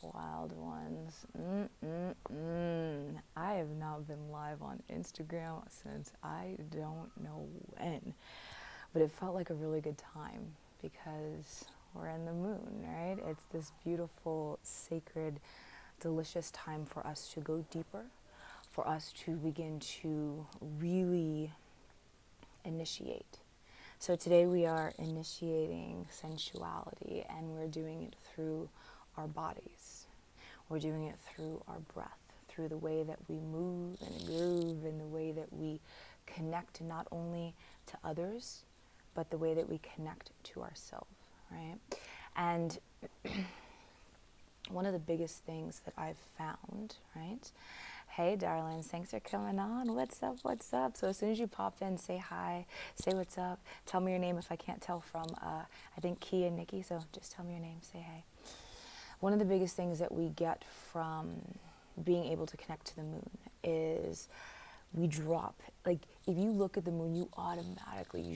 wild ones. I have not been live on Instagram since I don't know when, but it felt like a really good time because we're in the moon, right? It's this beautiful, sacred, delicious time for us to go deeper, for us to begin to really initiate. So today we are initiating sensuality, and we're doing it through our bodies. We're doing it through our breath, through the way that we move and groove, and the way that we connect not only to others, but the way that we connect to ourselves, right? And one of the biggest things that I've found, right? Hey, darlings, thanks for coming on. What's up? What's up? So as soon as you pop in, say hi, say what's up. Tell me your name if I can't tell from, I think, Key and Nikki. So just tell me your name, say hey. One of the biggest things that we get from being able to connect to the moon is we drop. Like, if you look at the moon, you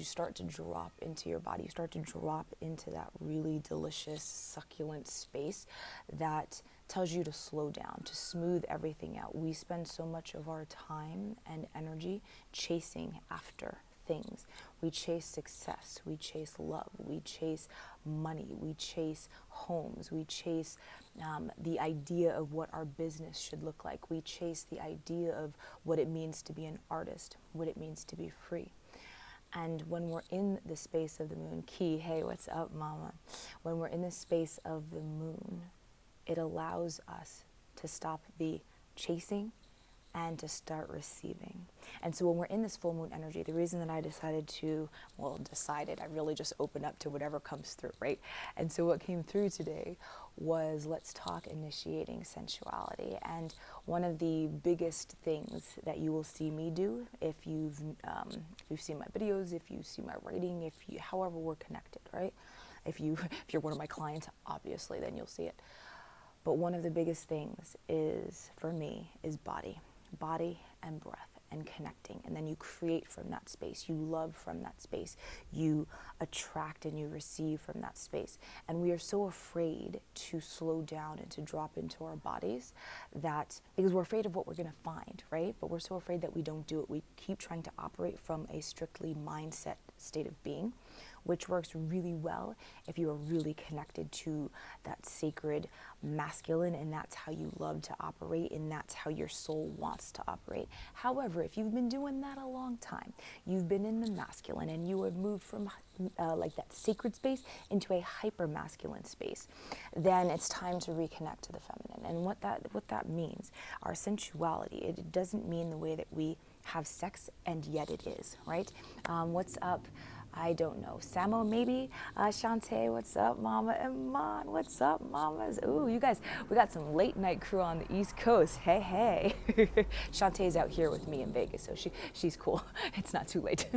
start to drop into your body. You start to drop into that really delicious, succulent space that tells you to slow down, to smooth everything out. We spend so much of our time and energy chasing after things. We chase success, we chase love, we chase money, we chase homes, we chase the idea of what our business should look like. We chase the idea of what it means to be an artist, what it means to be free. And when we're in the space of the moon, Key, hey, what's up, mama? When we're in the space of the moon, it allows us to stop the chasing and to start receiving. And so when we're in this full moon energy, the reason that I decided to, I really just open up to whatever comes through, right? And so what came through today was, let's talk initiating sensuality. And one of the biggest things that you will see me do, if you've seen my videos, if you see my writing, however we're connected, right? If you're one of my clients, obviously, then you'll see it. But one of the biggest things is, for me, is body and breath and connecting. And then you create from that space. You love from that space. You attract and you receive from that space. And we are so afraid to slow down and to drop into our bodies because we're afraid of what we're going to find, right? But we're so afraid that we don't do it. We keep trying to operate from a strictly mindset state of being, which works really well if you are really connected to that sacred masculine, and that's how you love to operate, and that's how your soul wants to operate. However, if you've been doing that a long time, you've been in the masculine, and you have moved from like that sacred space into a hyper masculine space, then it's time to reconnect to the feminine. And what that means, our sensuality, it doesn't mean the way that we have sex, and yet it is, right? What's up? I don't know. Samo, maybe? Shantae, what's up, mama? Iman, what's up, mamas? Ooh, you guys, we got some late night crew on the East Coast. Hey, hey. Shantae's out here with me in Vegas, so she's cool. It's not too late.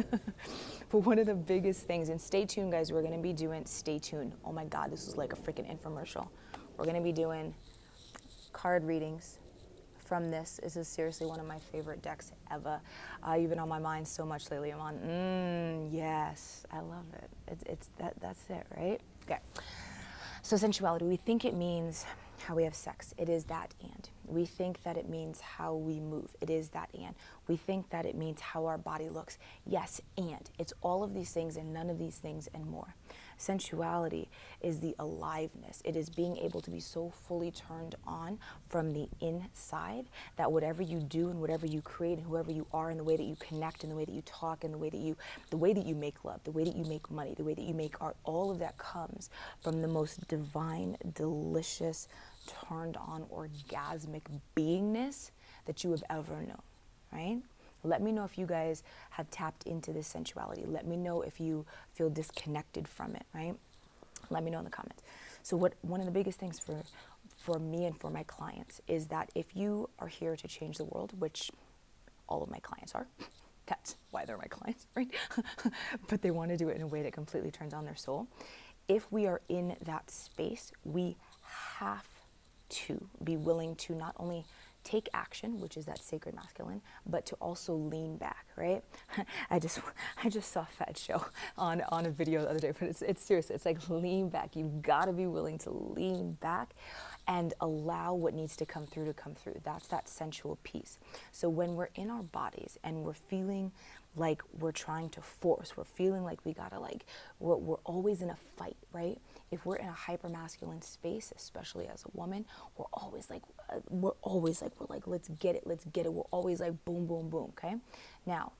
But one of the biggest things, and stay tuned, guys, we're going to be doing, stay tuned. Oh my God, this is like a freaking infomercial. We're going to be doing card readings from this. This is seriously one of my favorite decks ever. You've been on my mind so much lately. I'm on, yes, I love it. That's it, right? Okay. So sensuality, we think it means how we have sex. It is that and. We think that it means how we move. It is that and. We think that it means how our body looks. Yes, and. It's all of these things and none of these things and more. Sensuality is the aliveness. It is being able to be so fully turned on from the inside that whatever you do and whatever you create and whoever you are and the way that you connect and the way that you talk and the way that you make love, the way that you make money, the way that you make art, all of that comes from the most divine, delicious, turned on, orgasmic beingness that you have ever known, right? Let me know if you guys have tapped into this sensuality. Let me know if you feel disconnected from it, right? Let me know in the comments. So one of the biggest things for me and for my clients is that if you are here to change the world, which all of my clients are, that's why they're my clients, right? But they want to do it in a way that completely turns on their soul. If we are in that space, we have to be willing to not only take action, which is that sacred masculine, but to also lean back, right? I just saw Fat Show on a video the other day, but it's serious. It's like lean back. You've got to be willing to lean back and allow what needs to come through. That's that sensual piece. So when we're in our bodies and we're feeling like we're trying to force, we're feeling like we gotta we're always in a fight, right? If we're in a hypermasculine space, especially as a woman, we're always like, let's get it. We're always like, boom, boom, boom, okay? Now,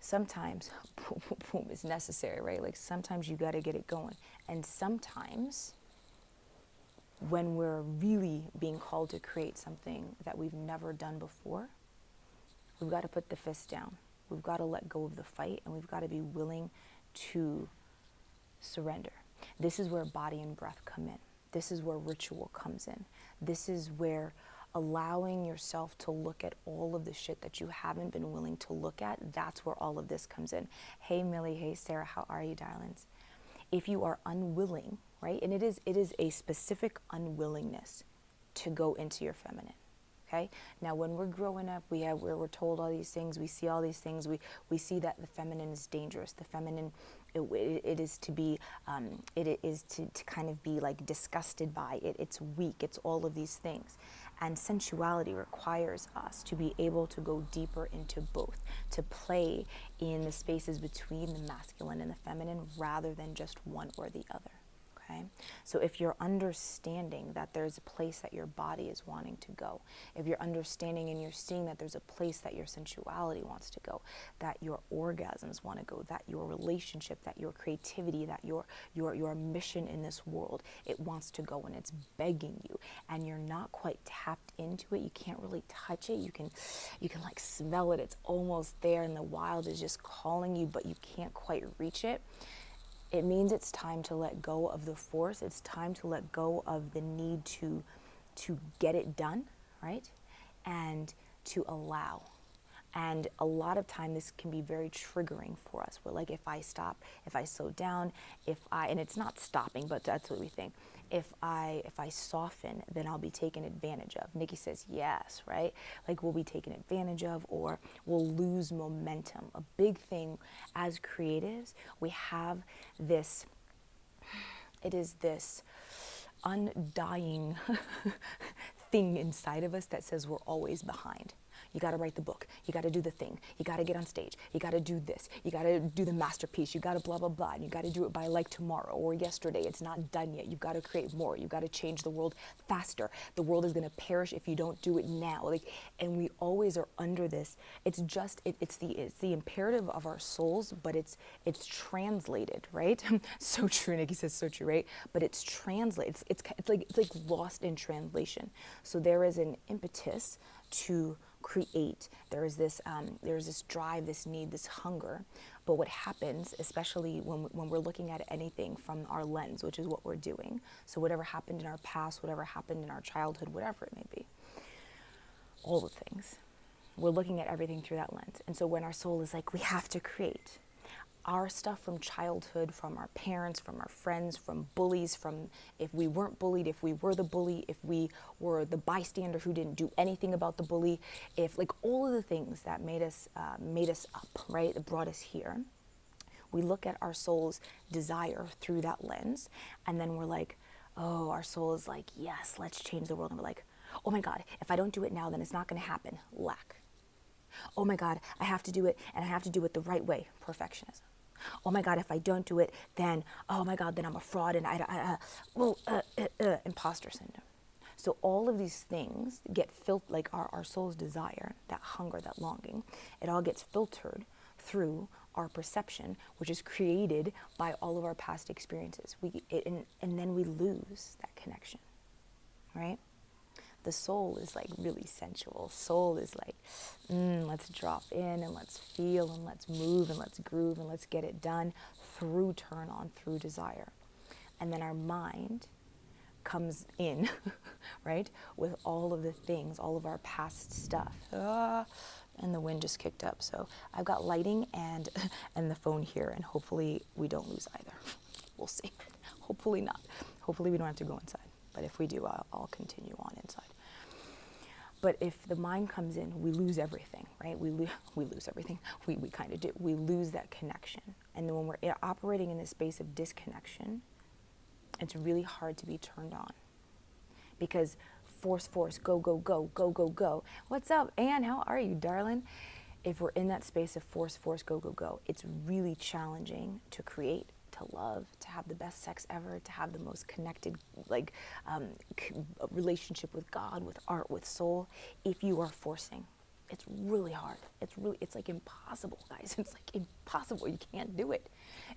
sometimes boom, boom, boom is necessary, right? Like sometimes you gotta get it going. And sometimes when we're really being called to create something that we've never done before, we've got to put the fist down. We've got to let go of the fight, and we've got to be willing to surrender. This is where body and breath come in. This is where ritual comes in. This is where allowing yourself to look at all of the shit that you haven't been willing to look at, that's where all of this comes in. Hey Millie, hey Sarah, how are you, darlings? If you are unwilling, right, and it is a specific unwillingness to go into your feminine. Okay. Now, when we're growing up, we're told all these things. We see all these things. We see that the feminine is dangerous. The feminine, it is to be, it is to kind of be like disgusted by it. It's weak. It's all of these things. And sensuality requires us to be able to go deeper into both, to play in the spaces between the masculine and the feminine rather than just one or the other. Okay? So if you're understanding that there's a place that your body is wanting to go, if you're understanding and you're seeing that there's a place that your sensuality wants to go, that your orgasms want to go, that your relationship, that your creativity, that your mission in this world, it wants to go and it's begging you, and you're not quite tapped into it, you can't really touch it, you can like smell it, it's almost there, and the wild is just calling you, but you can't quite reach it. It means it's time to let go of the force. It's time to let go of the need to get it done, right? And to allow. And a lot of time this can be very triggering for us. We're like, if I stop, if I slow down, and it's not stopping, but that's what we think. If I soften, then I'll be taken advantage of. Nikki says yes, right? Like we'll be taken advantage of, or we'll lose momentum. A big thing as creatives, we have this, it is this undying thing inside of us that says we're always behind. You got to write the book. You got to do the thing. You got to get on stage. You got to do this. You got to do the masterpiece. You got to blah, blah, blah. And you got to do it by like tomorrow or yesterday. It's not done yet. You've got to create more. You've got to change the world faster. The world is going to perish if you don't do it now. And we always are under this. It's just, it's the imperative of our souls, but it's translated, right? So true. Nikki says so true, right? But it's translated. It's like lost in translation. So there is an impetus to create. There's this drive, this need, this hunger. But what happens, especially when we're looking at anything from our lens, which is what we're doing, so whatever happened in our past, whatever happened in our childhood, whatever it may be, all the things, we're looking at everything through that lens. And so when our soul is like, we have to create, our stuff from childhood, from our parents, from our friends, from bullies, from if we weren't bullied, if we were the bully, if we were the bystander who didn't do anything about the bully, if like all of the things that made us up, right, that brought us here, we look at our soul's desire through that lens, and then we're like, oh, our soul is like, yes, let's change the world. And we're like, oh my God, if I don't do it now, then it's not going to happen. Lack. Oh my God, I have to do it, and I have to do it the right way. Perfectionism. Oh my God, if I don't do it, then, oh my God, then I'm a fraud, and imposter syndrome. So all of these things get filtered, like our soul's desire, that hunger, that longing, it all gets filtered through our perception, which is created by all of our past experiences. And then we lose that connection, right? The soul is like really sensual. Soul is like, let's drop in and let's feel and let's move and let's groove and let's get it done through turn on, through desire. And then our mind comes in, right, with all of the things, all of our past stuff. And the wind just kicked up. So I've got lighting and the phone here, and hopefully we don't lose either. We'll see. Hopefully not. Hopefully we don't have to go inside. But if we do, I'll continue on inside. But if the mind comes in, we lose everything, right? We lose everything. We kind of do. We lose that connection. And then when we're operating in this space of disconnection, it's really hard to be turned on. Because force, go, go, go, go, go, go. What's up, Anne? How are you, darling? If we're in that space of force, go, go, go, it's really challenging to create, to love, to have the best sex ever, to have the most connected relationship with God, with art, with soul, if you are forcing. It's really hard. It's like impossible, guys. It's like impossible. You can't do it.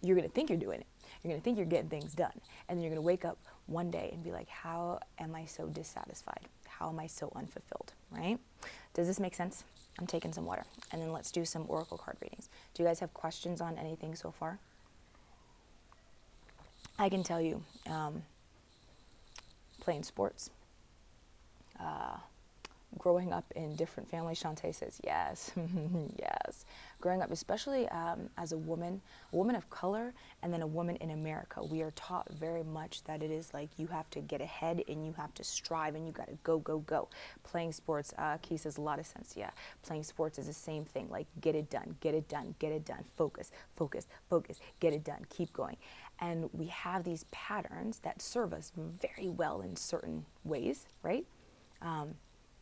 You're going to think you're doing it. You're going to think you're getting things done. And then you're going to wake up one day and be like, how am I so dissatisfied? How am I so unfulfilled, right? Does this make sense? I'm taking some water. And then let's do some oracle card readings. Do you guys have questions on anything so far? I can tell you, playing sports, growing up in different families. Shantae says yes, yes. Growing up, especially as a woman of color, and then a woman in America, we are taught very much that it is like you have to get ahead and you have to strive and you got to go, go, go. Playing sports, Key says a lot of sense, yeah. Playing sports is the same thing, like get it done, get it done, get it done, focus, focus, focus, get it done, keep going. And we have these patterns that serve us very well in certain ways, right?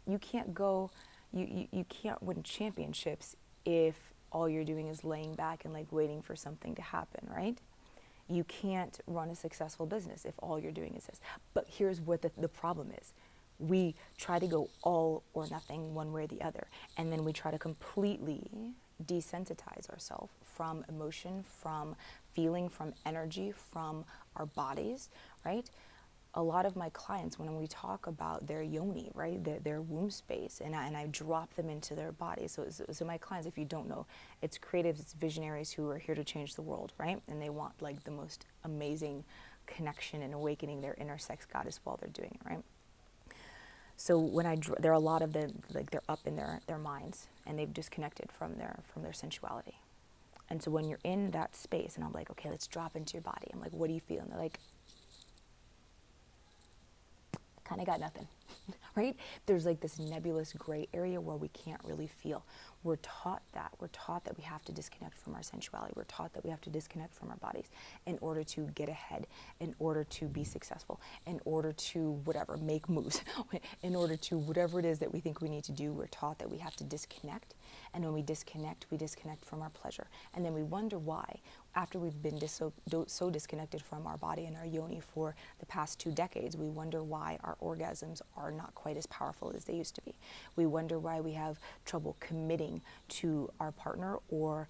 You can't go, you can't win championships if all you're doing is laying back and like waiting for something to happen, right? You can't run a successful business if all you're doing is this. But here's what the problem is. We try to go all or nothing one way or the other. And then we try to completely desensitize ourselves from emotion, from feeling, from energy, from our bodies, right? A lot of my clients, when we talk about their yoni, right, their womb space, and I drop them into their body. So my clients, if you don't know, it's creatives, it's visionaries who are here to change the world, right? And they want like the most amazing connection and awakening their inner sex goddess while they're doing it, right? So when there are a lot of them, like they're up in their minds and they've disconnected from their sensuality. And so when you're in that space, and I'm like, okay, let's drop into your body. I'm like, what do you feel? And they're like, kind of got nothing, right? There's like this nebulous gray area where we can't really feel. We're taught that. We're taught that we have to disconnect from our sensuality. We're taught that we have to disconnect from our bodies in order to get ahead, in order to be successful, in order to whatever, make moves, in order to whatever it is that we think we need to do. We're taught that we have to disconnect. And when we disconnect from our pleasure. And then we wonder why, after we've been so disconnected from our body and our yoni for the past 2 decades, we wonder why our orgasms are not quite as powerful as they used to be. We wonder why we have trouble committing to our partner or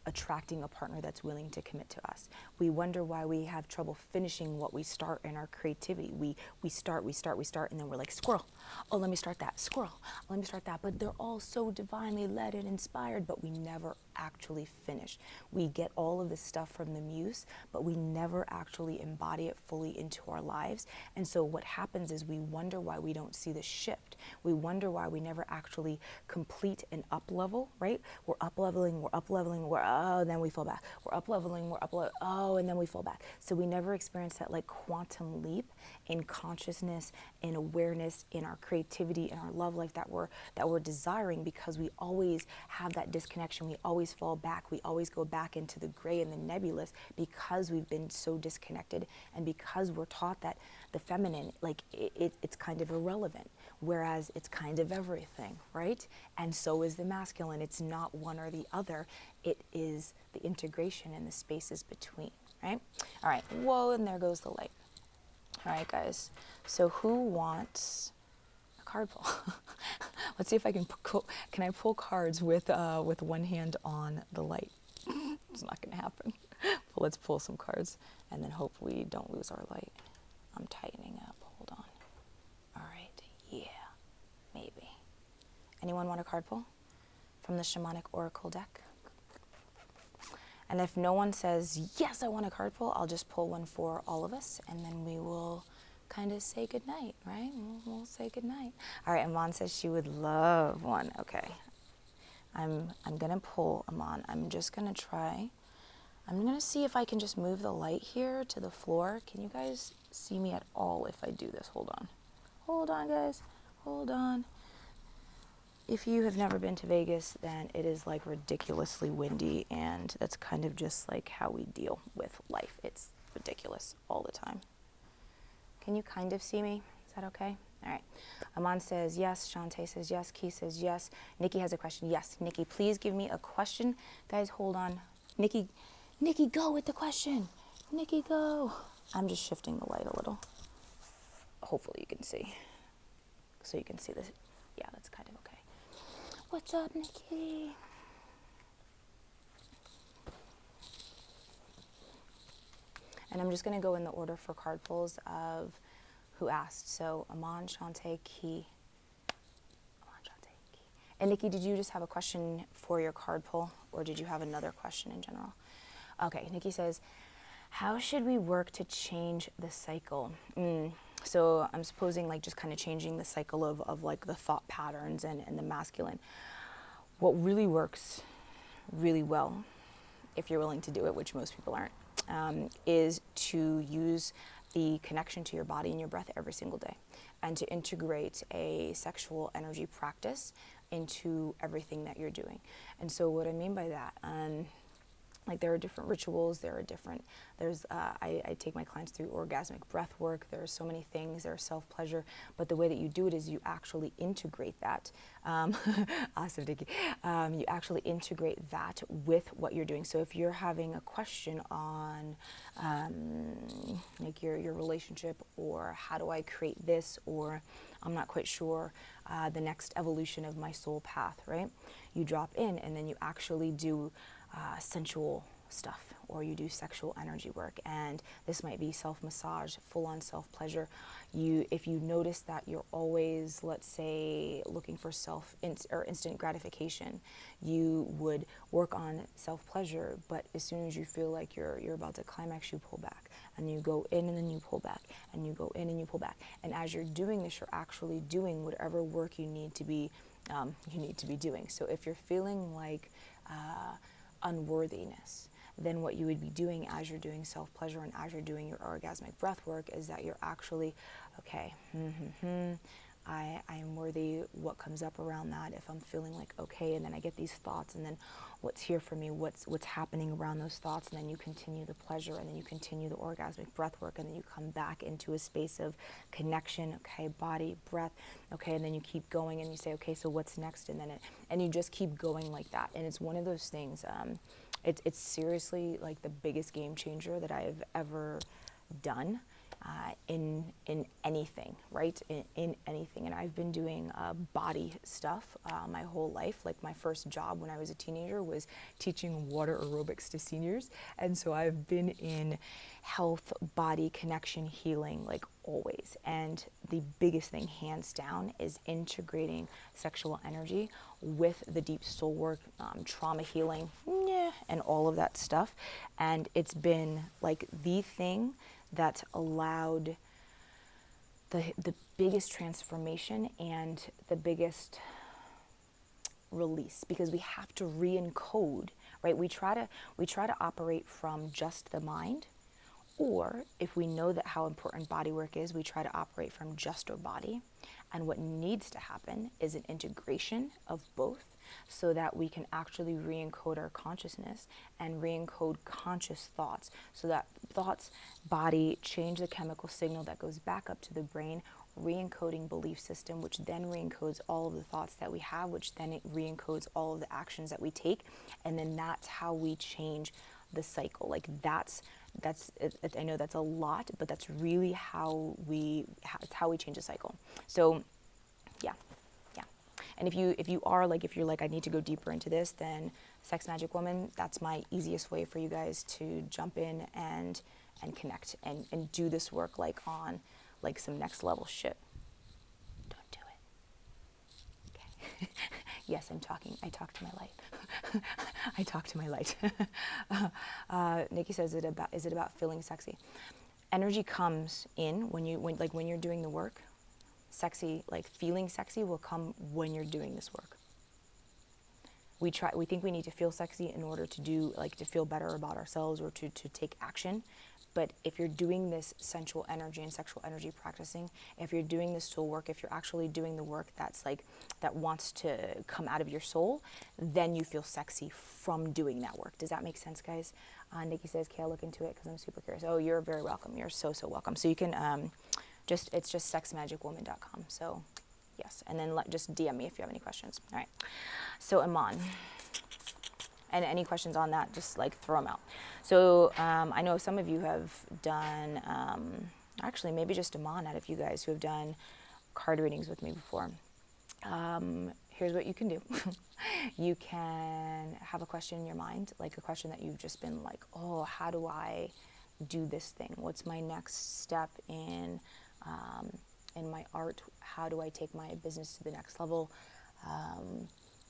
attracting a partner that's willing to commit to us. We wonder why we have trouble finishing what we start in our creativity. We start, and then we're like, squirrel. Oh, let me start that. Squirrel. Let me start that. But they're all so divinely led and inspired, but we never actually finish. We get all of this stuff from the muse, but we never actually embody it fully into our lives. And so what happens is we wonder why we don't see the shift. We wonder why we never actually complete an up level, right? We're up leveling, and then we fall back. We're up leveling, and then we fall back. So we never experience that like quantum leap in consciousness, in awareness, in our creativity, in our love life that we're desiring, because we always have that disconnection. We always fall back. We always go back into the gray and the nebulous because we've been so disconnected, and because we're taught that the feminine, like it's kind of irrelevant, whereas it's kind of everything, right? And so is the masculine. It's not one or the other. It is the integration and the spaces between, right? All right, whoa, and there goes the light. All right, guys, so who wants a card pull? Let's see if I can pull cards with one hand on the light? It's not gonna happen. But let's pull some cards and then hope we don't lose our light. I'm tightening up, hold on. All right, yeah, maybe. Anyone want a card pull from the Shamanic Oracle deck? And if no one says, yes, I want a card pull, I'll just pull one for all of us, and then we will kind of say goodnight, right? We'll say goodnight. All right, Amon says she would love one. Okay, I'm gonna pull, Amon. I'm just gonna try. I'm gonna see if I can just move the light here to the floor. Can you guys see me at all if I do this? Hold on, guys, hold on. if you have never been to Vegas, then it is like ridiculously windy, and that's kind of just like how we deal with life. It's ridiculous all the time. Can you kind of see me? Is that okay? All right. Aman says yes. Shantae says yes. Key says yes. Nikki has a question. Yes. Nikki, please give me a question. Guys, hold on. Nikki, go with the question. Nikki, go. I'm just shifting the light a little. Hopefully you can see. So you can see this. Yeah, that's kind of okay. What's up, Nikki? And I'm just going to go in the order for card pulls of who asked. So Aman, Shantae, Key. Aman, Shantae, Key. And Nikki, did you just have a question for your card pull, or did you have another question in general? Okay, Nikki says, how should we work to change the cycle? So I'm supposing like just kind of changing the cycle of like the thought patterns and the masculine. What really works really well, if you're willing to do it, which most people aren't, is to use the connection to your body and your breath every single day, and to integrate a sexual energy practice into everything that you're doing. And so what I mean by that, like there are different rituals, I take my clients through orgasmic breath work, there are so many things, there's self-pleasure, but the way that you do it is you actually integrate that. Awesome, Nikki. You actually integrate that with what you're doing. So if you're having a question on like your relationship, or how do I create this, or I'm not quite sure the next evolution of my soul path, right? You drop in and then you actually do sensual stuff, or you do sexual energy work, and this might be self-massage, full-on self-pleasure. If you notice that you're always, let's say, looking for instant gratification, you would work on self-pleasure, but as soon as you feel like you're about to climax, you pull back, and you go in and then you pull back, and you go in and you pull back, and as you're doing this, you're actually doing whatever work you need to be doing. So if you're feeling like unworthiness, then what you would be doing as you're doing self-pleasure and as you're doing your orgasmic breath work is that you're actually, okay, I am worthy. What comes up around that? If I'm feeling like, okay, and then I get these thoughts, and then what's here for me, what's happening around those thoughts, and then you continue the pleasure, and then you continue the orgasmic breath work, and then you come back into a space of connection, okay, body, breath, okay, and then you keep going, and you say, okay, so what's next? And then and you just keep going like that. And it's one of those things, it's seriously like the biggest game changer that I've ever done in anything, right? In anything. And I've been doing body stuff my whole life. Like my first job when I was a teenager was teaching water aerobics to seniors. And so I've been in health, body, connection, healing, like always. And the biggest thing, hands down, is integrating sexual energy with the deep soul work, trauma healing, and all of that stuff. And it's been like the thing that allowed the biggest transformation and the biggest release, because we have to re-encode, right? We try to operate from just the mind, or if we know that how important body work is, we try to operate from just our body. And what needs to happen is an integration of both, so that we can actually re-encode our consciousness and re-encode conscious thoughts, so that thoughts, body, change the chemical signal that goes back up to the brain, re-encoding belief system, which then re-encodes all of the thoughts that we have, which then it re-encodes all of the actions that we take, and then that's how we change the cycle. Like that's I know that's a lot, but that's really how we change the cycle. So yeah. And if you're like, I need to go deeper into this, then Sex Magic Woman, that's my easiest way for you guys to jump in and connect and do this work like on like some next level shit. Don't do it. Okay. Yes, I talk to my light. I talk to my light. Nikki says, is it about feeling sexy? Energy comes in when you're doing the work. Sexy, like feeling sexy, will come when you're doing this work. We think we need to feel sexy in order to do, like, to feel better about ourselves or to take action. But if you're doing this sensual energy and sexual energy practicing, if you're doing this soul work, if you're actually doing the work that's like, that wants to come out of your soul, then you feel sexy from doing that work. Does that make sense, guys? Nikki says, "Okay, I'll look into it because I'm super curious." Oh, you're very welcome. You're so, so welcome. So you can it's just sexmagicwoman.com. So yes, and then just DM me if you have any questions. All right. So Iman, and any questions on that, just like throw them out. So I know some of you have done, actually maybe just Iman out of you guys who have done card readings with me before. Here's what you can do. You can have a question in your mind, like a question that you've just been like, oh, how do I do this thing? What's my next step in my art? How do I take my business to the next level?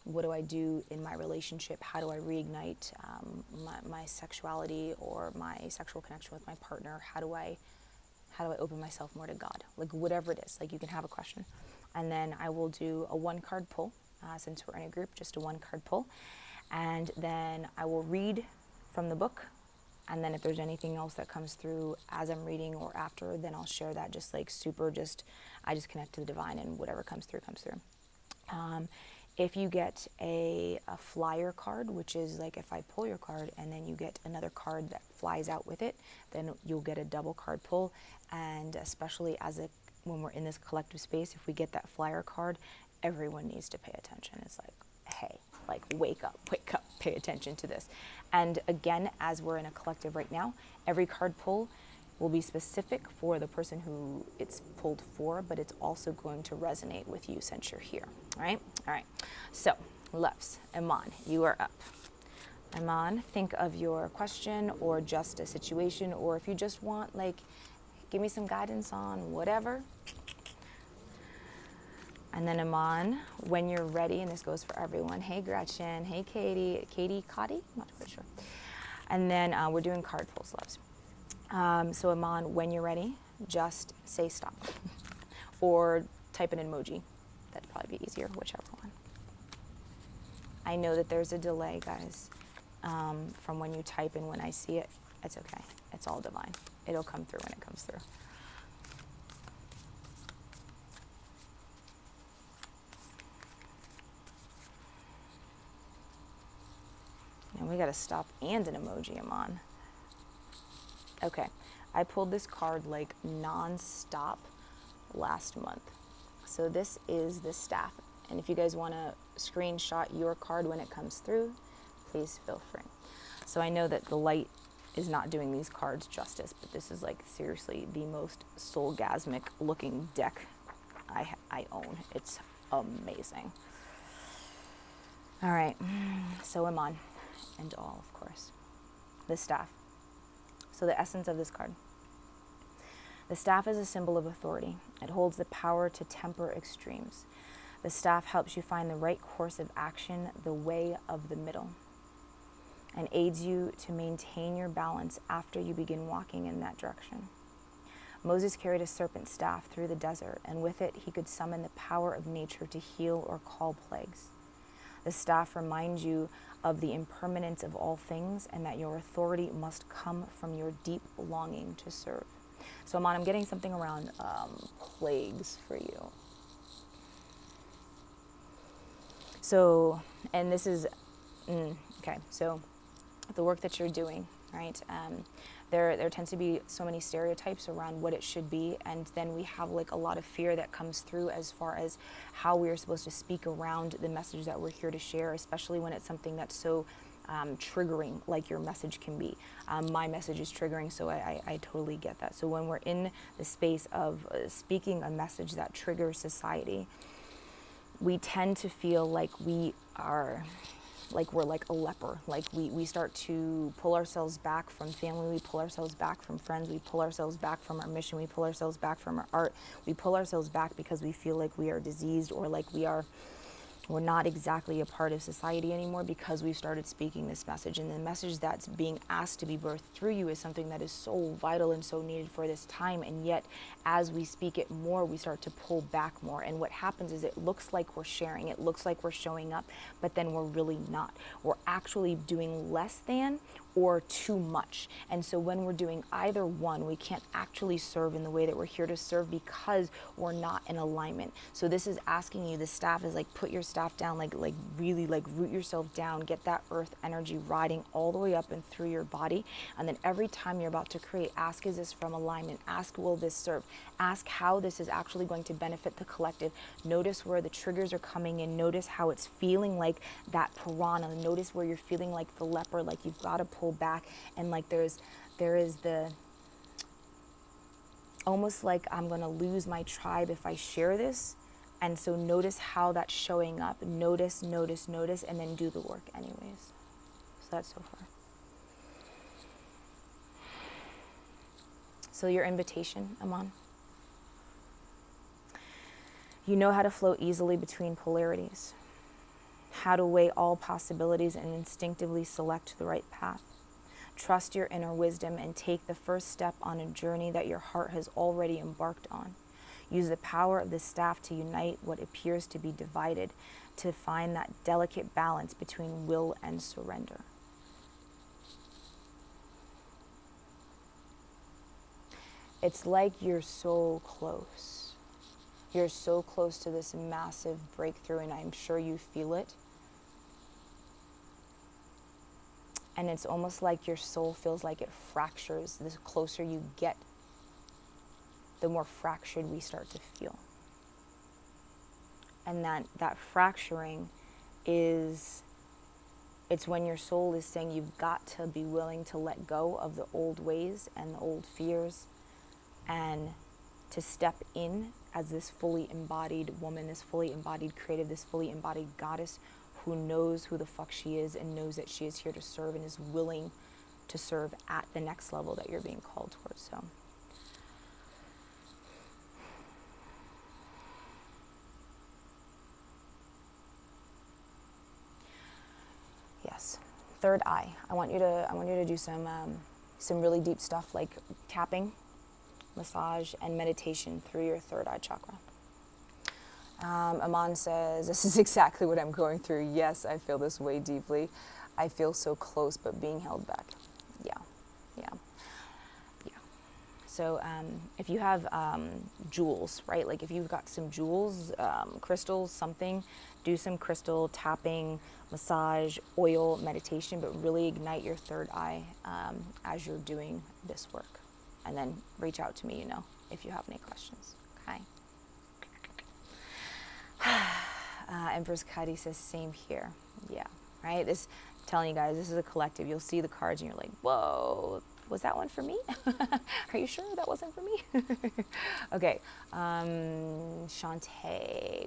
What do I do in my relationship? How do I reignite my sexuality or my sexual connection with my partner? How do I open myself more to God? Like whatever it is, like you can have a question. And then I will do a 1-card pull, since we're in a group, just a 1-card pull. And then I will read from the book. And then if there's anything else that comes through as I'm reading or after, then I'll share that just like I just connect to the divine, and whatever comes through, comes through. If you get a flyer card, which is like if I pull your card and then you get another card that flies out with it, then you'll get a double card pull. And especially when we're in this collective space, if we get that flyer card, everyone needs to pay attention. It's like, hey, like wake up, pay attention to this. And again, as we're in a collective right now, every card pull will be specific for the person who it's pulled for, but it's also going to resonate with you since you're here, right? All right, so loves, Iman, you are up. Iman, think of your question or just a situation, or if you just want, like, give me some guidance on whatever. And then Iman, when you're ready, and this goes for everyone. Hey Gretchen, hey Katie Cotty, I'm not quite sure. And then we're doing card pulls, loves. So Iman, when you're ready, just say stop. Or type an emoji. That'd probably be easier, whichever one. I know that there's a delay, guys, from when you type and when I see it. It's okay. It's all divine. It'll come through when it comes through. And we got to stop and an emoji, Iman. Okay, I pulled this card like non-stop last month. So this is the staff. And if you guys want to screenshot your card when it comes through, please feel free. So I know that the light is not doing these cards justice, but this is like seriously the most soulgasmic looking deck I own. It's amazing. All right, so Iman and all, of course. The staff. So the essence of this card. The staff is a symbol of authority. It holds the power to temper extremes. The staff helps you find the right course of action, the way of the middle, and aids you to maintain your balance after you begin walking in that direction. Moses carried a serpent staff through the desert, and with it he could summon the power of nature to heal or call plagues. The staff reminds you of the impermanence of all things and that your authority must come from your deep longing to serve. So, Iman, I'm getting something around plagues for you. So, and this is, okay, so the work that you're doing, right? There tends to be so many stereotypes around what it should be, and then we have like a lot of fear that comes through as far as how we are supposed to speak around the message that we're here to share, especially when it's something that's so triggering like your message can be. My message is triggering, so I totally get that. So when we're in the space of speaking a message that triggers society, we tend to feel like we are, like we're like a leper. Like we start to pull ourselves back from family, we pull ourselves back from friends, we pull ourselves back from our mission, we pull ourselves back from our art, we pull ourselves back because we feel like we are diseased, or like we're not exactly a part of society anymore because we've started speaking this message. And the message that's being asked to be birthed through you is something that is so vital and so needed for this time. And yet, as we speak it more, we start to pull back more. And what happens is it looks like we're sharing, it looks like we're showing up, but then we're really not. We're actually doing less than, or too much. And so when we're doing either one, we can't actually serve in the way that we're here to serve because we're not in alignment. So this is asking you, the staff is like, put your staff down, like really like root yourself down, get that earth energy riding all the way up and through your body. And then every time you're about to create, ask, is this from alignment? Ask, will this serve? Ask how this is actually going to benefit the collective. Notice where the triggers are coming in. Notice how it's feeling like that piranha. Notice where you're feeling like the leopard, like you've got to pull back, and like there is the almost like I'm going to lose my tribe if I share this. And so notice how that's showing up. Notice, notice, notice, and then do the work anyways. So that's so far. So your invitation, Aman. You know how to flow easily between polarities, how to weigh all possibilities and instinctively select the right path. Trust your inner wisdom and take the first step on a journey that your heart has already embarked on. Use the power of the staff to unite what appears to be divided, to find that delicate balance between will and surrender. It's like you're so close. You're so close to this massive breakthrough, and I'm sure you feel it. And it's almost like your soul feels like it fractures. The closer you get, the more fractured we start to feel. And that fracturing is, it's when your soul is saying you've got to be willing to let go of the old ways and the old fears, and to step in as this fully embodied woman, this fully embodied creative, this fully embodied goddess who knows who the fuck she is and knows that she is here to serve and is willing to serve at the next level that you're being called towards. So yes, third eye. I want you to do some really deep stuff like tapping, massage, and meditation through your third eye chakra. Aman says, this is exactly what I'm going through. Yes, I feel this way deeply. I feel so close, but being held back. Yeah. So if you have jewels, right? Like if you've got some jewels, crystals, something, do some crystal tapping, massage, oil, meditation, but really ignite your third eye as you're doing this work. And then reach out to me, if you have any questions, okay? Empress Kadi says, same here. Yeah, right? I'm telling you guys, this is a collective. You'll see the cards and you're like, whoa, was that one for me? Are you sure that wasn't for me? Okay, Shantae.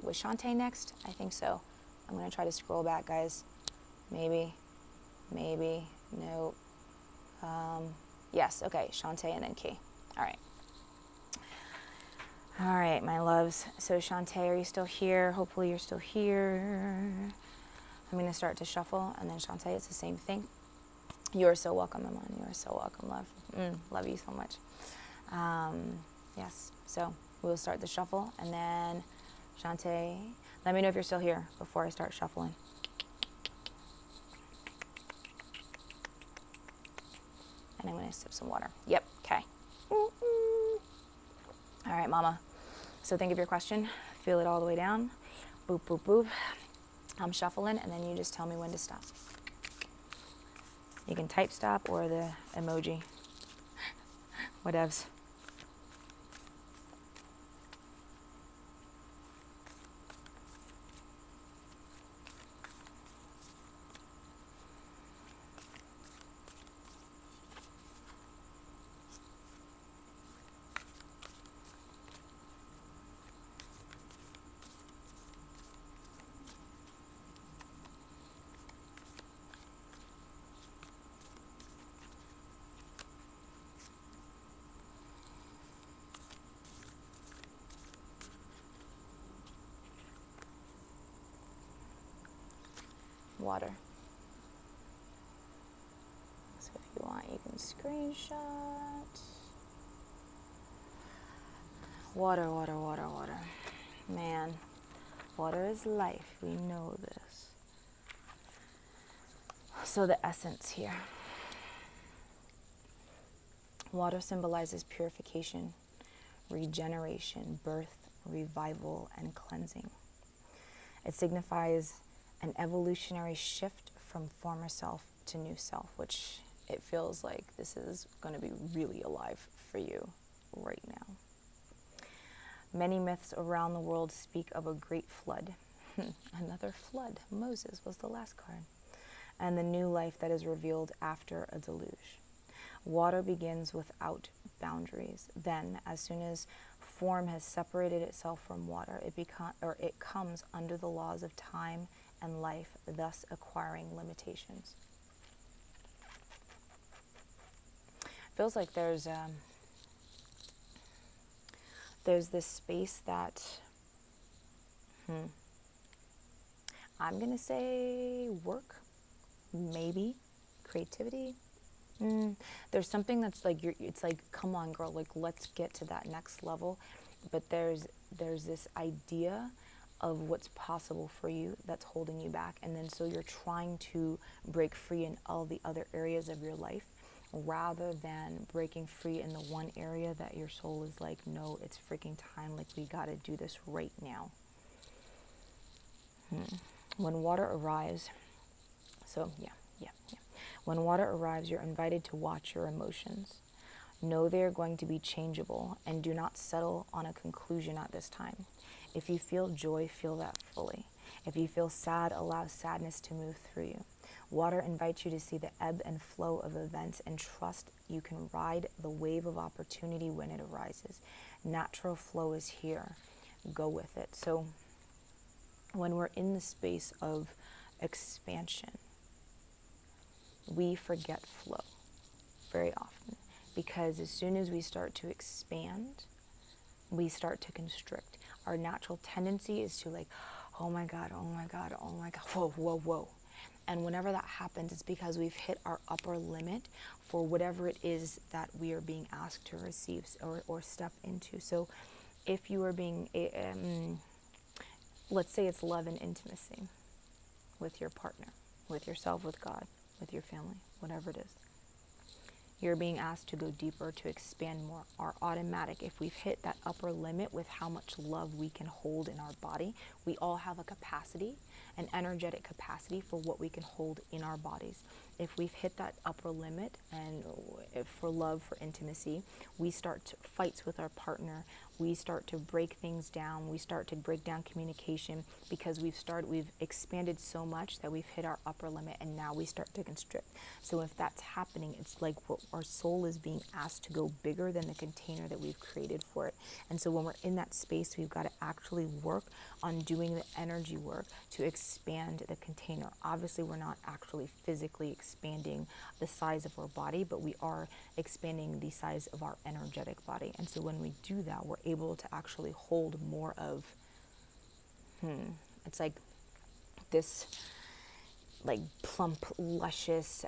Was Shantae next? I think so. I'm going to try to scroll back, guys. Maybe, no. Yes, okay, Shantae and then Key. All right, my loves. So Shantae, are you still here? Hopefully you're still here. I'm going to start to shuffle, and then Shantae, it's the same thing. You're so welcome, Aman. You are so welcome, love. Love you so much. Yes, so we'll start the shuffle, and then Shantae, let me know if you're still here before I start shuffling. And I'm going to sip some water. Yep, okay. All right, mama. So think of your question. Feel it all the way down. Boop, boop, boop. I'm shuffling, and then you just tell me when to stop. You can type stop or the emoji. Whatevs. Water. So if you want, you can screenshot. Water, water, water, water. Man, water is life. We know this. So the essence here. Water symbolizes purification, regeneration, birth, revival, and cleansing. It signifies an evolutionary shift from former self to new self, which it feels like this is going to be really alive for you right now. Many myths around the world speak of a great flood. Another flood. Moses was the last card. And the new life that is revealed after a deluge. Water begins without boundaries. Then, as soon as form has separated itself from water, it comes under the laws of time and life, thus acquiring limitations. Feels like there's this space that I'm gonna say work, maybe creativity. There's something that's like it's like, come on girl, like let's get to that next level. But there's this idea of what's possible for you that's holding you back, and then so you're trying to break free in all the other areas of your life, rather than breaking free in the one area that your soul is like, no, it's freaking time, like we gotta do this right now. When water arrives, when water arrives, you're invited to watch your emotions. Know they are going to be changeable, and do not settle on a conclusion at this time. If you feel joy, feel that fully. If you feel sad, allow sadness to move through you. Water invites you to see the ebb and flow of events and trust you can ride the wave of opportunity when it arises. Natural flow is here. Go with it. So when we're in the space of expansion, we forget flow very often, because as soon as we start to expand, we start to constrict. Our natural tendency is to like, oh my God, oh my God, oh my God, whoa, whoa, whoa. And whenever that happens, it's because we've hit our upper limit for whatever it is that we are being asked to receive or step into. So if you are being, let's say it's love and intimacy with your partner, with yourself, with God, with your family, whatever it is. You're being asked to go deeper, to expand more. Our automatic, if we've hit that upper limit with how much love we can hold in our body, we all have a capacity, an energetic capacity for what we can hold in our bodies. If we've hit that upper limit, and for love, for intimacy, we start fights with our partner, we start to break things down, we start to break down communication, because we've expanded so much that we've hit our upper limit, and now we start to constrict. So if that's happening, it's like our soul is being asked to go bigger than the container that we've created for it. And so when we're in that space, we've got to actually work on doing the energy work to expand the container. Obviously, we're not actually physically expanding the size of our body, but we are expanding the size of our energetic body. And so when we do that, we're able to actually hold more of, it's like this like plump, luscious,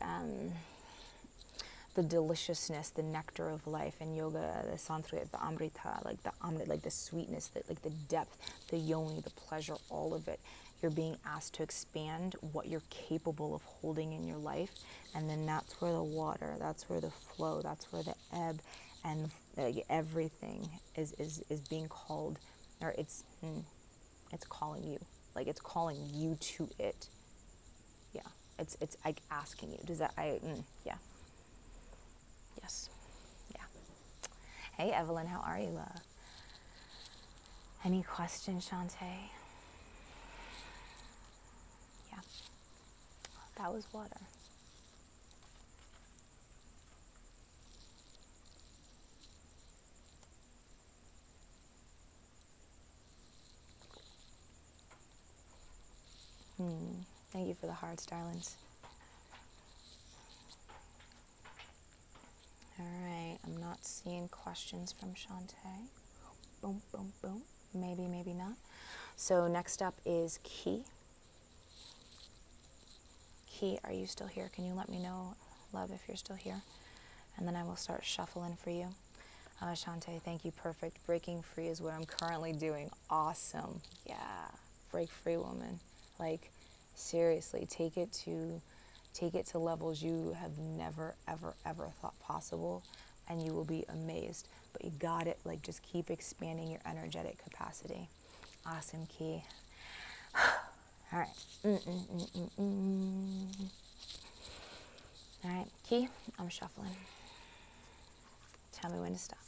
the deliciousness, the nectar of life. In yoga, the Sanskrit, the amrita, like the amrit, like the sweetness, like the depth, the yoni, the pleasure, all of it. You're being asked to expand what you're capable of holding in your life. And then that's where the water, that's where the flow, that's where the ebb and everything is being called, or it's calling you. Like it's calling you to it. Yeah. It's like asking you. Does that, yeah. Yes. Yeah. Hey, Evelyn, how are you, love? Any questions, Shantae? Yeah. That was water. Thank you for the hearts, darlings. All right, I'm not seeing questions from Shantae. Boom, boom, boom. Maybe, maybe not. So next up is Key. Key, are you still here? Can you let me know, love, if you're still here? And then I will start shuffling for you. Shantae, thank you. Perfect. Breaking free is what I'm currently doing. Awesome. Yeah. Break free, woman. Like, seriously, take it to levels you have never, ever, ever thought possible. and you will be amazed. But you got it, like just keep expanding your energetic capacity. Awesome, Key. All right. All right, Key, I'm shuffling. Tell me when to stop.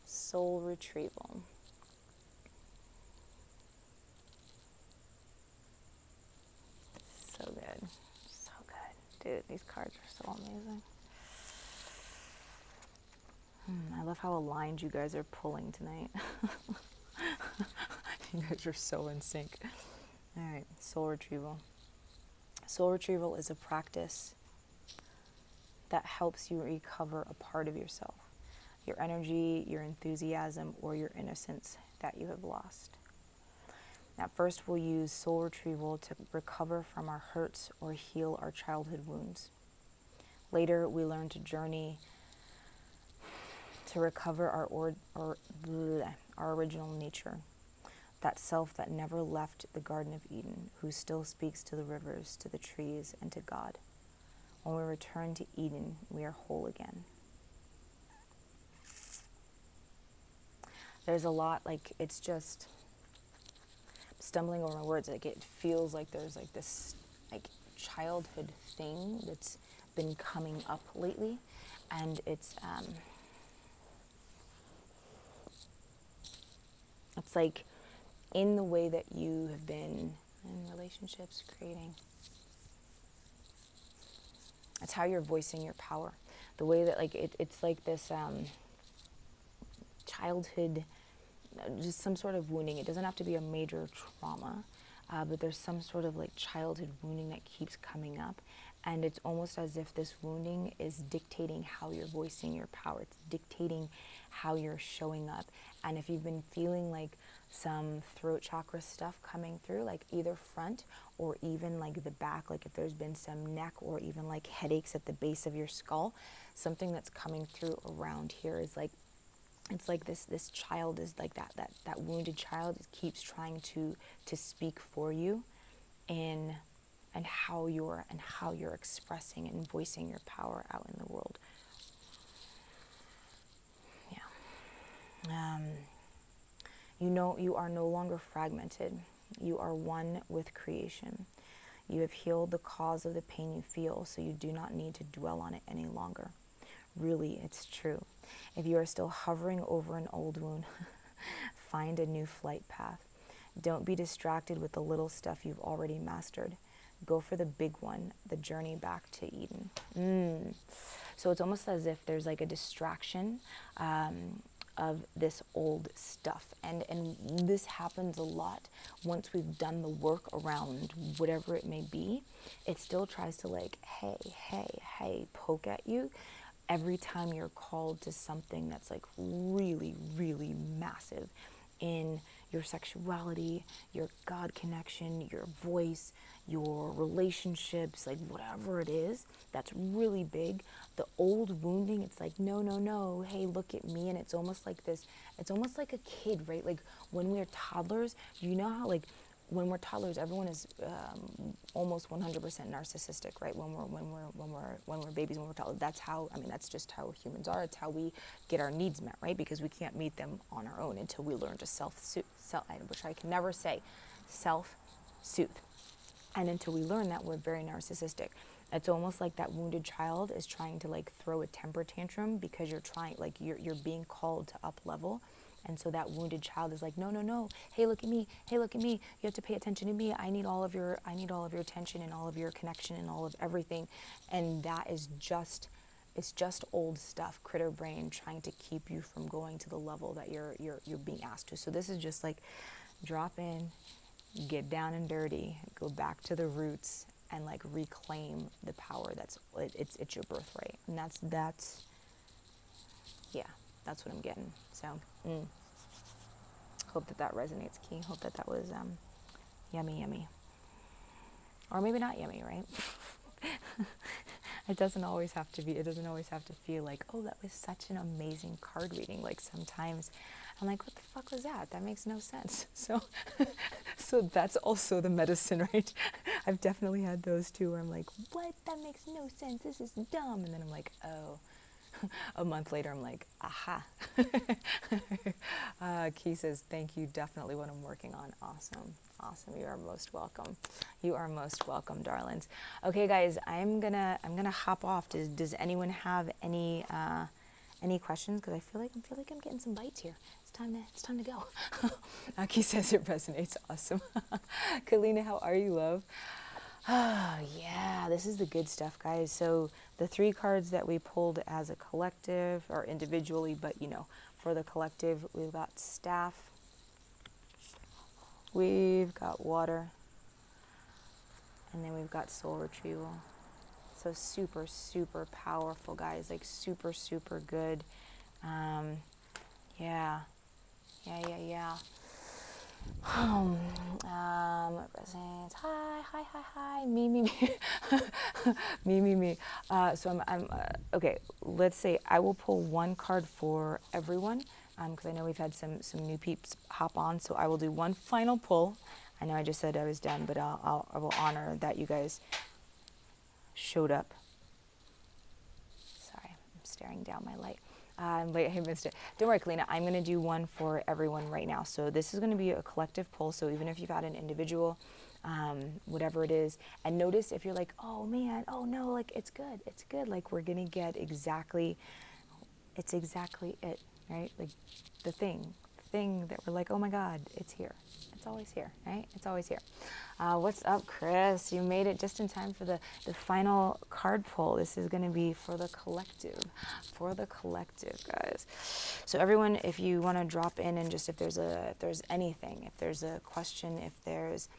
Soul retrieval. So good. So good. Dude, these cards are so amazing. I love how aligned you guys are pulling tonight. You guys are so in sync. All right, soul retrieval. Soul retrieval is a practice that helps you recover a part of yourself, your energy, your enthusiasm, or your innocence that you have lost. At first, we'll use soul retrieval to recover from our hurts or heal our childhood wounds. Later, we learn to journey to recover our original nature, that self that never left the Garden of Eden, who still speaks to the rivers, to the trees, and to God. When we return to Eden, we are whole again. There's a lot, like, it's just stumbling over my words. Like, it feels like there's like this like childhood thing that's been coming up lately, and it's like in the way that you have been in relationships creating. It's how you're voicing your power. The way that like it's like this childhood, just some sort of wounding. It doesn't have to be a major trauma, but there's some sort of like childhood wounding that keeps coming up. And it's almost as if this wounding is dictating how you're voicing your power. It's dictating how you're showing up. And if you've been feeling like some throat chakra stuff coming through, like either front or even like the back, like if there's been some neck or even like headaches at the base of your skull, something that's coming through around here is like, it's like this child is like that wounded child keeps trying to speak for you in and how you're expressing and voicing your power out in the world. Yeah. You know, you are no longer fragmented. You are one with creation. You have healed the cause of the pain you feel, so you do not need to dwell on it any longer. Really, it's true. If you are still hovering over an old wound, find a new flight path. Don't be distracted with the little stuff you've already mastered. Go for the big one, the journey back to Eden. So it's almost as if there's like a distraction of this old stuff. And this happens a lot once we've done the work around whatever it may be. It still tries to like, hey, poke at you every time you're called to something that's like really, really massive in your sexuality, your God connection, your voice, your relationships, like whatever it is that's really big. The old wounding, it's like, no, hey, look at me. And it's almost like this, it's almost like a kid, right? Like when we're toddlers, you know how like when we're toddlers, everyone is almost 100% narcissistic, right? When we're babies, when we're toddlers, that's how. I mean, that's just how humans are. It's how we get our needs met, right? Because we can't meet them on our own until we learn to which I can never say, self-soothe. And until we learn that, we're very narcissistic. It's almost like that wounded child is trying to like throw a temper tantrum because you're trying, like you're being called to up level. And so that wounded child is like, no, hey, look at me, you have to pay attention to me. I need all of your attention and all of your connection and all of everything. And that is just, it's just old stuff, critter brain trying to keep you from going to the level that you're being asked to. So this is just like drop in get down and dirty, go back to the roots, and like reclaim the power it's your birthright. And that's yeah, that's what I'm getting. So hope that resonates, Key. Hope that was yummy, or maybe not yummy, right? It doesn't always have to feel like, oh, that was such an amazing card reading. Like sometimes I'm like, what the fuck was that? That makes no sense. So so that's also the medicine, right? I've definitely had those too where I'm like, what? That makes no sense. This is dumb. And then I'm like, oh. A month later, I'm like, aha. Key says, thank you, definitely what I'm working on. Awesome. You are most welcome. You are most welcome, darlings. Okay, guys, I'm gonna hop off. Does anyone have any questions? Because I feel like I'm getting some bites here. It's time to go. Key says it resonates. Awesome. Kalina, how are you, love? Oh, yeah, this is the good stuff, guys. So the 3 cards that we pulled as a collective, or individually, but for the collective, we've got staff, we've got water, and then we've got soul retrieval. So super, super powerful, guys. Like super, super good. Yeah. Represents hi, me. me. So I'm okay. Let's say I will pull 1 card for everyone, because I know we've had some new peeps hop on. So I will do 1 final pull. I know I just said I was done, but I will honor that you guys showed up. Sorry, I'm staring down my light. Wait, I missed it. Don't worry, Kalina. I'm going to do 1 for everyone right now. So this is going to be a collective pull. So even if you've had an individual, whatever it is, and notice if you're like, oh man, oh no, like it's good. Like we're going to get exactly it, right? Like the thing that we're like, oh my God, it's here. It's always here, right? It's always here. What's up, Chris? You made it just in time for the final card pull. This is going to be for the collective, guys. So everyone, if you want to drop in and just if there's anything, if there's a question, if there's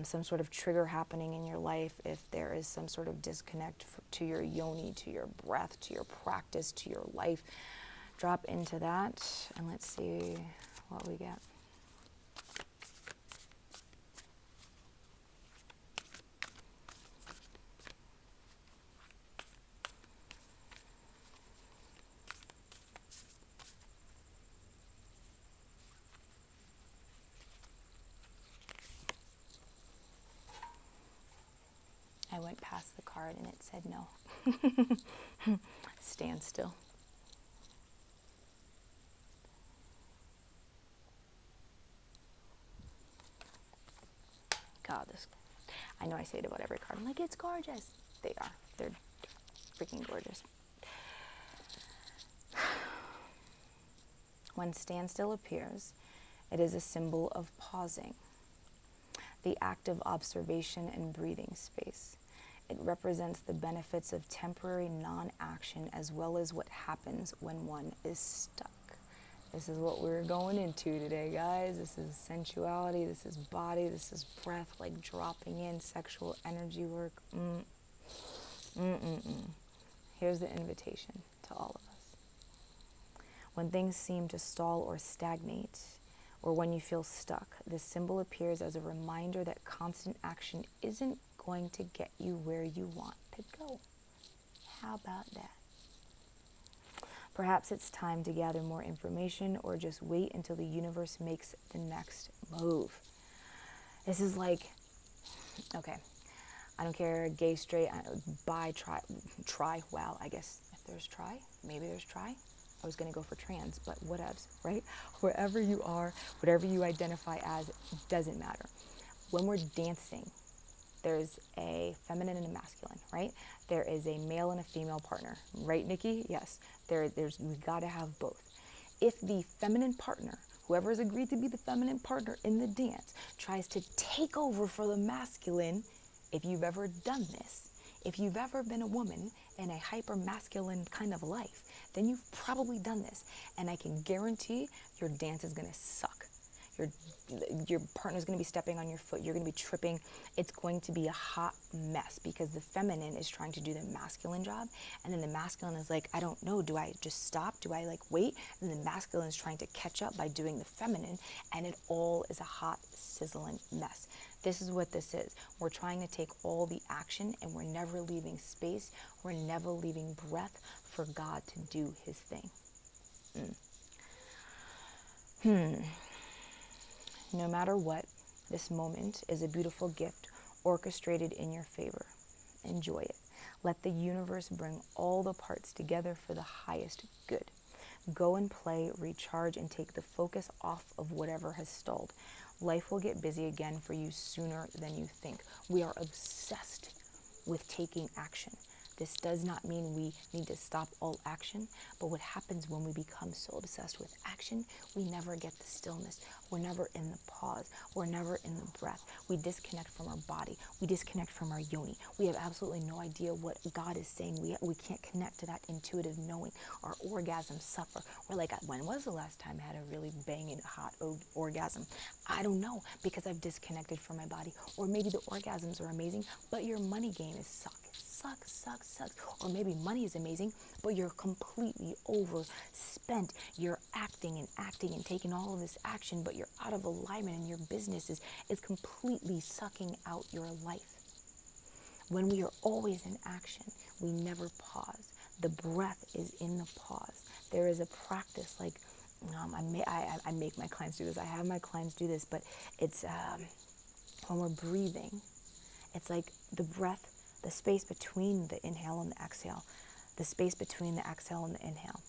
some sort of trigger happening in your life, if there is some sort of disconnect to your yoni, to your breath, to your practice, to your life, drop into that, and let's see what we get. I went past the card and it said no. Stand still. God, I know I say it about every card. I'm like, it's gorgeous. They are. They're freaking gorgeous. When standstill appears, it is a symbol of pausing, the act of observation and breathing space. It represents the benefits of temporary non-action as well as what happens when one is stuck. This is what we're going into today, guys. This is sensuality, this is body, this is breath, like dropping in sexual energy work. Here's the invitation to all of us. When things seem to stall or stagnate, or when you feel stuck, this symbol appears as a reminder that constant action isn't going to get you where you want to go. How about that? Perhaps it's time to gather more information or just wait until the universe makes the next move. This is like, okay, I don't care, gay, straight, bi, tri, wow, I guess if there's tri, maybe there's tri. I was going to go for trans, but whatevs, right? Wherever you are, whatever you identify as, doesn't matter. When we're dancing, there's a feminine and a masculine, right? There is a male and a female partner, right, Nikki? Yes, we gotta have both. If the feminine partner, whoever has agreed to be the feminine partner in the dance, tries to take over for the masculine, if you've ever done this, if you've ever been a woman in a hyper-masculine kind of life, then you've probably done this. And I can guarantee your dance is gonna suck. Your partner's going to be stepping on your foot. You're going to be tripping. It's going to be a hot mess because the feminine is trying to do the masculine job. And then the masculine is like, I don't know. Do I just stop? Do I like wait? And the masculine is trying to catch up by doing the feminine. And it all is a hot, sizzling mess. This is what this is. We're trying to take all the action and we're never leaving space. We're never leaving breath for God to do his thing. No matter what, this moment is a beautiful gift orchestrated in your favor. Enjoy it. Let the universe bring all the parts together for the highest good. Go and play, recharge, and take the focus off of whatever has stalled. Life will get busy again for you sooner than you think. We are obsessed with taking action. This does not mean we need to stop all action, but what happens when we become so obsessed with action, we never get the stillness. We're never in the pause. We're never in the breath. We disconnect from our body. We disconnect from our yoni. We have absolutely no idea what God is saying. We can't connect to that intuitive knowing. Our orgasms suffer. We're like, when was the last time I had a really banging hot orgasm? I don't know, because I've disconnected from my body. Or maybe the orgasms are amazing, but your money game is sucks. Or maybe money is amazing, but you're completely overspent. You're acting and taking all of this action, but you're out of alignment and your business is completely sucking out your life. When we are always in action, we never pause. The breath is in the pause. There is a practice like, I make my clients do this. I have my clients do this, but it's when we're breathing, it's like the breath, the space between the inhale and the exhale, the space between the exhale and the inhale,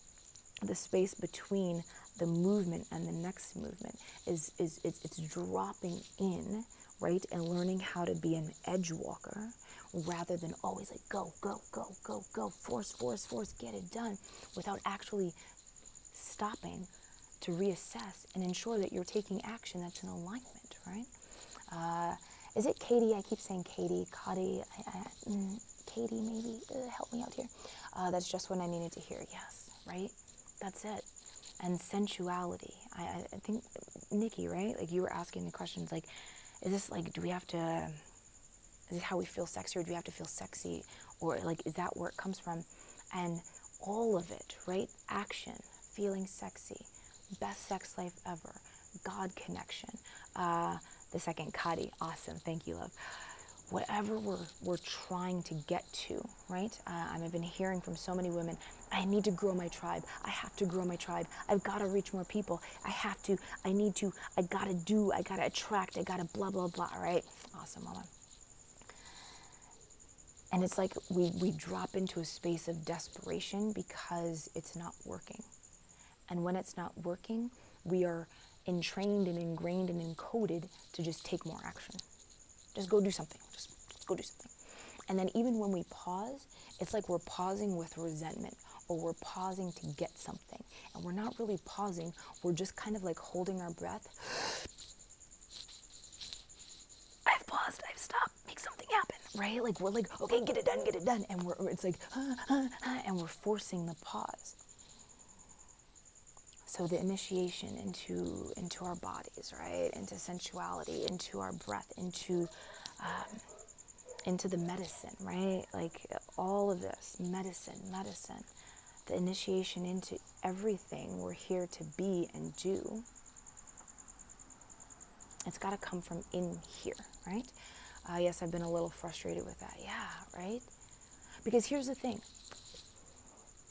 the space between the movement and the next movement it's dropping in, right? And learning how to be an edge walker rather than always like go, force, get it done, without actually stopping to reassess and ensure that you're taking action that's in alignment, right? Is it Katie? I keep saying Katie, Katie maybe, help me out here. That's just what I needed to hear. Yes, right? That's it. And sensuality. I think, Nikki, right? Like you were asking the questions like, is this like, is this how we feel sexy, or do we have to feel sexy? Or like, is that where it comes from? And all of it, right? Action, feeling sexy, best sex life ever, God connection. The second, Kadi, awesome, thank you, love. Whatever we're trying to get to, right? I've been hearing from so many women, I need to grow my tribe. I have to grow my tribe. I've got to reach more people. I have to, I need to, I got to attract, I got to blah, blah, blah, right? Awesome, mama. And it's like we drop into a space of desperation because it's not working. And when it's not working, we are entrained and ingrained and encoded to just take more action. Just go do something. Just go do something. And then even when we pause, it's like we're pausing with resentment, or we're pausing to get something. And we're not really pausing. We're just kind of like holding our breath. I've paused. I've stopped. Make something happen, right? Like we're like, okay, get it done. And it's like, and we're forcing the pause. So the initiation into our bodies, right? Into sensuality, into our breath, into the medicine, right? Like all of this, medicine. The initiation into everything we're here to be and do. It's got to come from in here, right? Yes, I've been a little frustrated with that. Yeah, right? Because here's the thing.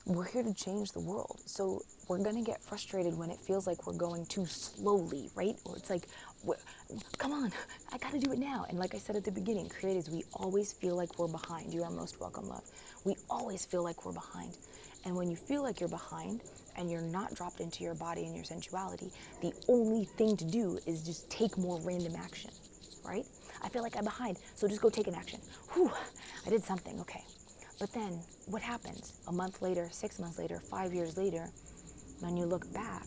We're here to change the world. So we're going to get frustrated when it feels like we're going too slowly, right? Or it's like, come on, I got to do it now. And like I said at the beginning, creatives, we always feel like we're behind. You are most welcome, love. We always feel like we're behind. And when you feel like you're behind and you're not dropped into your body and your sensuality, the only thing to do is just take more random action, right? I feel like I'm behind, so just go take an action. Whew, I did something, okay. But then what happens? A month later, 6 months later, 5 years later, when you look back,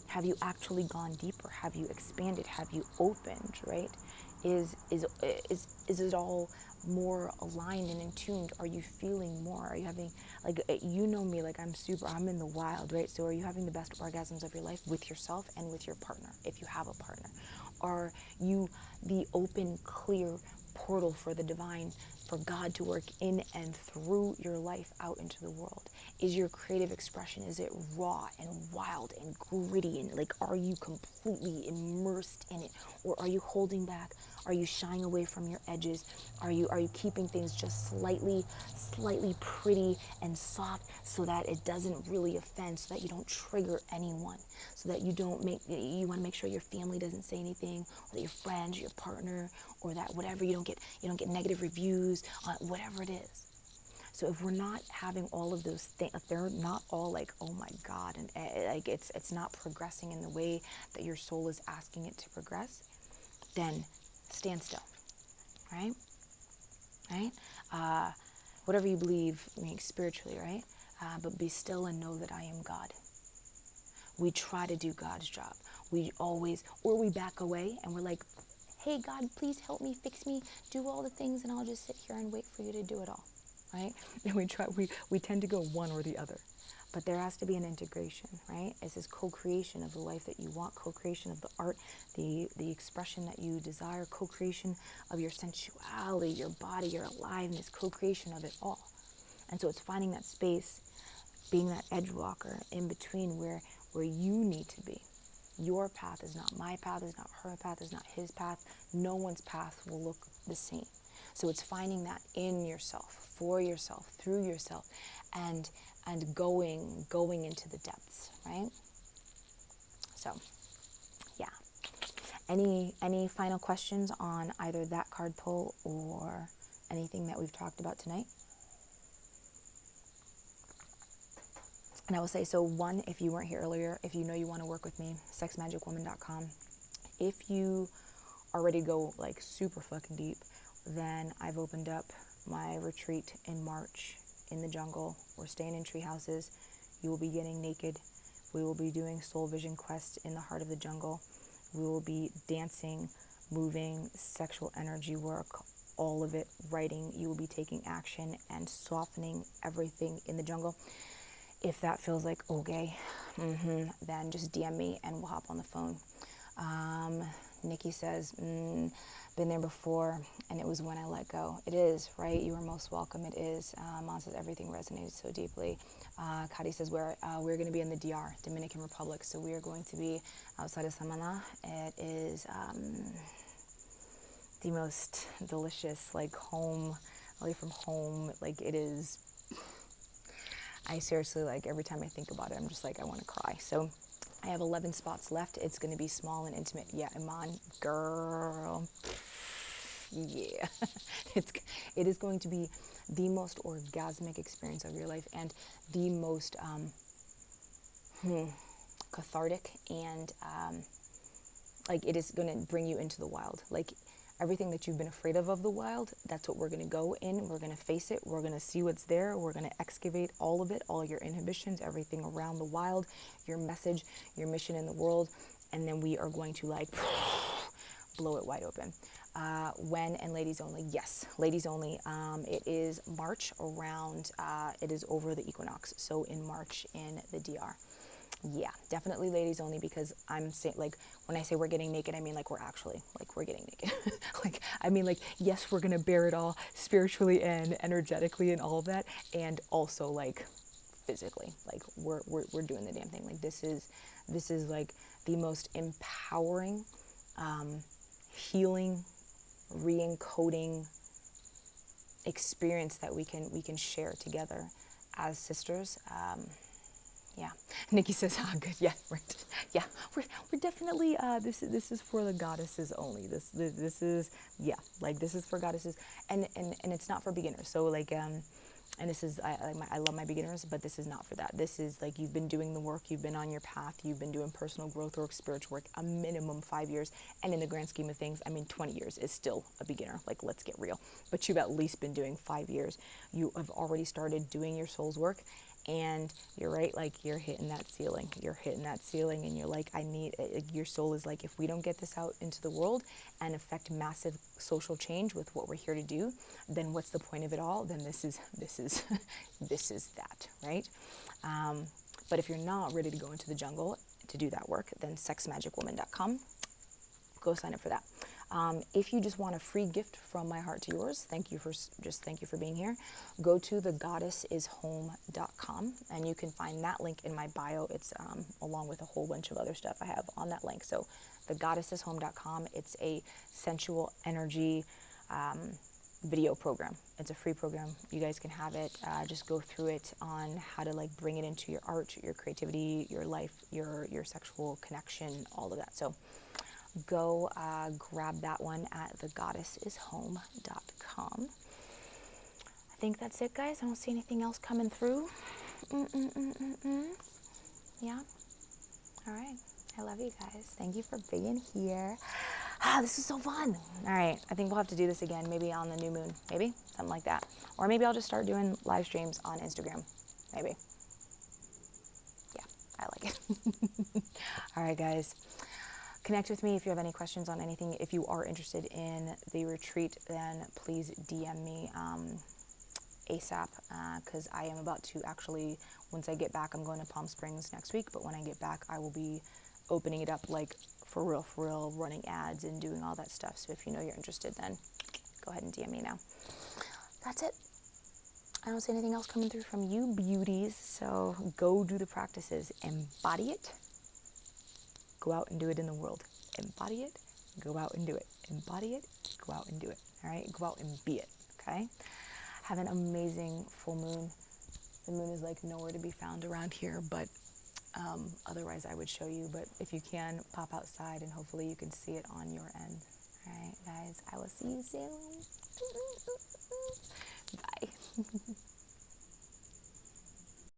have you actually gone deeper? Have you expanded? Have you opened, right? Is it all more aligned and in tuned? Are you feeling more? Are you having, like, you know me, like I'm in the wild, right? So are you having the best orgasms of your life with yourself and with your partner, if you have a partner? Are you the open, clear portal for the divine, for God to work in and through your life out into the world? Is your creative expression, is it raw and wild and gritty, and like, are you completely immersed in it, or are you holding back? Are you shying away from your edges? Are you keeping things just slightly pretty and soft, so that it doesn't really offend, so that you don't trigger anyone, so that you want to make sure your family doesn't say anything, or that your friends, your partner, or that whatever, you don't get negative reviews on whatever it is. So if we're not having all of those things, if they're not all like, oh my God, and like it's not progressing in the way that your soul is asking it to progress, then stand still, right? Right? Whatever you believe, spiritually, right? But be still and know that I am God. We try to do God's job. Or we back away and we're like, hey God, please help me, fix me, do all the things, and I'll just sit here and wait for you to do it all, right? And we tend to go one or the other. But there has to be an integration, right? It's this co-creation of the life that you want, co-creation of the art, the expression that you desire, co-creation of your sensuality, your body, your aliveness, co-creation of it all. And so it's finding that space, being that edge walker in between where you need to be. Your path is not my path, is not her path, is not his path. No one's path will look the same. So it's finding that in yourself, for yourself, through yourself, and going into the depths, right? So, yeah. Any final questions on either that card pull or anything that we've talked about tonight? And I will say, so one, if you weren't here earlier, if you know you want to work with me, sexmagicwoman.com. If you are ready to go like super fucking deep, then I've opened up my retreat in March in the jungle. We're staying in tree houses. You will be getting naked. We will be doing soul vision quests in the heart of the jungle. We will be dancing, moving, sexual energy work, all of it, writing. You will be taking action and softening everything in the jungle. If that feels like okay, then just DM me and we'll hop on the phone. Nikki says, been there before, and it was when I let go. It is, right? You are most welcome. It is. Mom says everything resonated so deeply. Kadi says we're going to be in the DR, Dominican Republic, so we are going to be outside of Samana. It is the most delicious, like home, away from home. Like it is. I seriously, like, every time I think about it, I'm just like, I want to cry. So I have 11 spots left. It's going to be small and intimate. Yeah, Iman, girl. Yeah. It is going to be the most orgasmic experience of your life, and the most cathartic, and like, it is going to bring you into the wild. Like, everything that you've been afraid of the wild, that's what we're going to go in. We're going to face it. We're going to see what's there. We're going to excavate all of it, all your inhibitions, everything around the wild, your message, your mission in the world. And then we are going to, like, blow it wide open. When and ladies only? Yes, ladies only. It is March around, it is over the equinox. So in March in the DR. Yeah, definitely ladies only, because I'm saying, like, when I say we're getting naked, I mean, like, we're getting naked. Like, I mean, like, yes, we're going to bear it all spiritually and energetically and all of that. And also, like, physically, like, we're doing the damn thing. Like, this is like the most empowering, healing, re-encoding experience that we can share together as sisters. Yeah, Nikki says, good. Yeah, right. Yeah, we're definitely, this is for the goddesses only. This is, yeah, like, this is for goddesses, and it's not for beginners. So, like, and this is, I love my beginners, but this is not for that. This is, like, you've been doing the work, you've been on your path, you've been doing personal growth work, spiritual work, a minimum 5 years, and in the grand scheme of things, I mean, 20 years is still a beginner. Like, let's get real. But you've at least been doing 5 years. You have already started doing your soul's work, And you're right, like you're hitting that ceiling. You're hitting that ceiling, and you're like, your soul is like, if we don't get this out into the world and affect massive social change with what we're here to do, then what's the point of it all? Then this is this is that, right? But if you're not ready to go into the jungle to do that work, then sexmagicwoman.com. Go sign up for that. If you just want a free gift from my heart to yours, thank you for being here. Go to thegoddessishome.com, and you can find that link in my bio. It's along with a whole bunch of other stuff I have on that link. So thegoddessishome.com. It's a sensual energy video program. It's a free program. You guys can have it. Just go through it on how to like bring it into your art, your creativity, your life, your sexual connection, all of that. So go grab that one at thegoddessishome.com. I think that's it, guys. I don't see anything else coming through. Yeah. All right. I love you guys. Thank you for being here. This is so fun. All right. I think we'll have to do this again, maybe on the new moon. Maybe something like that. Or maybe I'll just start doing live streams on Instagram. Maybe. Yeah, I like it. All right, guys. Connect with me if you have any questions on anything. If you are interested in the retreat, then please DM me ASAP, because I am about to actually, once I get back, I'm going to Palm Springs next week, but when I get back, I will be opening it up like for real, running ads and doing all that stuff. So if you know you're interested, then go ahead and DM me now. That's it. I don't see anything else coming through from you beauties, so go do the practices. Embody it. Go out and do it in the world. Embody it, go out and do it. Embody it, go out and do it. All right, go out and be it, okay? Have an amazing full moon. The moon is like nowhere to be found around here, but otherwise I would show you. But if you can, pop outside and hopefully you can see it on your end. All right, guys, I will see you soon. Bye.